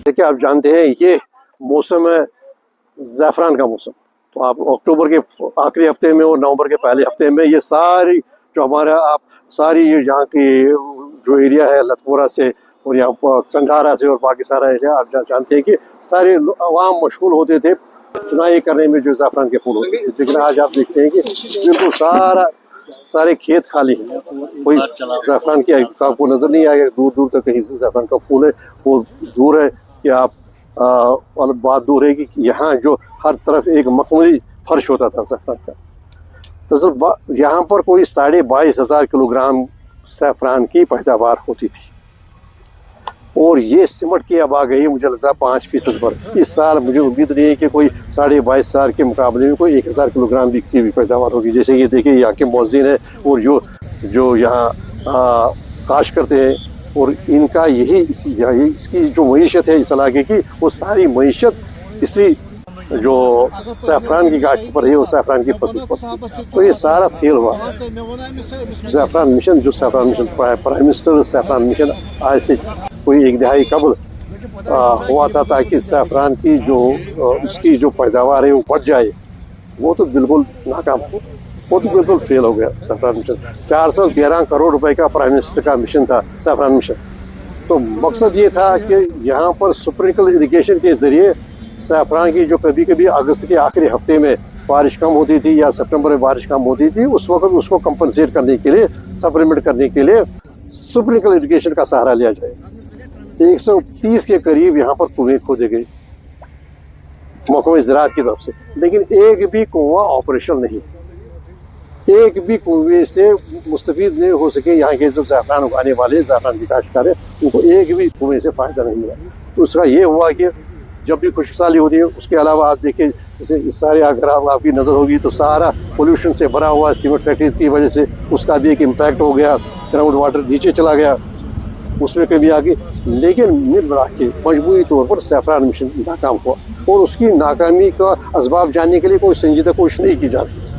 देखिए, आप जानते हैं ये मौसम है ज़ैफ़रान का मौसम। तो आप अक्टूबर के आखिरी हफ्ते में और नवंबर के पहले हफ्ते में ये सारी जो हमारा आप सारी ये यहाँ की जो एरिया है लतपुरा से और यहाँ पर चंगारा से और बाकी सारा एरिया आप जानते हैं कि सारे आवाम मशगूल होते थे चुनाई करने में जो ज़ैफ़रान के फूल होते थे। लेकिन आज आप देखते हैं कि बिल्कुल सारे खेत खाली हैं, कोई ज़ैफ़रान की आपको नज़र नहीं आएगा। दूर दूर तक कहीं ज़ैफ़रान का फूल है, वो दूर है कि आप और बात दूर है कि यहाँ जो हर तरफ एक मखमली फर्श होता था ज़ैफ़रान का। तो यहाँ पर कोई 22,500 किलोग्राम ज़ैफ़रान की पैदावार होती थी और ये सिमट के अब आ गई मुझे लगता है 5% पर। इस साल मुझे उम्मीद नहीं है कि कोई 22,500 के मुकाबले में कोई 1,000 किलोग्राम की भी पैदावार होगी। जैसे ये देखिए यहाँ के मौज़िन है और जो यहाँ काश करते हैं और इनका इसकी जो मईशत है इस इलाके की वो सारी मईशत इसी जो ज़ैफ़रान की काश्त पर है और ज़ैफ़रान की फसल पर। तो ये सारा फेल हुआ ज़ैफ़रान मिशन, जो ज़ैफ़रान मिशन प्राइम मिनिस्टर ज़ैफ़रान मिशन आज से कोई एक दहाई कबल हुआ था ताकि ज़ैफ़रान की जो इसकी जो पैदावार है वो बढ़ जाए, वो तो बिल्कुल नाकाम हो, वो तो बिल्कुल फेल हो गया ज़ैफ़रान मिशन। 411 करोड़ रुपए का प्राइम मिनिस्टर का मिशन था ज़ैफ़रान मिशन। तो मकसद ये था कि यहाँ पर स्प्रिंकल इरिगेशन के ज़रिए ज़ैफ़रान की जो कभी कभी अगस्त के आखिरी हफ्ते में बारिश कम होती थी या सितंबर में बारिश कम होती थी, उस वक्त उसको कंपनसेट करने के लिए, सप्लीमेंट करने के लिए स्प्रिंकल इरिगेशन का सहारा लिया जाए। 130 के करीब यहाँ पर कुएं खोदे गए महकमा ज़राअत की तरफ से, लेकिन एक भी कुआं ऑपरेशनल नहीं, एक भी कुएं से मुस्तफीद नहीं हो सके। यहाँ के जो ज़ैफ़रान उगाने वाले ज़ैफ़रान की काश्तकार है उनको एक भी कुएं से फ़ायदा नहीं मिला। तो उसका ये हुआ कि जब भी खुशकसाली होती है, उसके अलावा आप देखिए जैसे इस सारे अगर आपकी नज़र होगी तो सारा पोल्यूशन से भरा हुआ सीमेंट फैक्ट्रीज की वजह से उसका भी एक इम्पैक्ट हो गया, ग्राउंड वाटर नीचे चला गया, उसमें कभी आ गई। लेकिन मिल मिला के मजबूरी तौर पर ज़ैफ़रान मिशन नाकाम हुआ और उसकी नाकामी का असबाब जानने के लिए कोई संजीदा कोशिश नहीं की जा रही।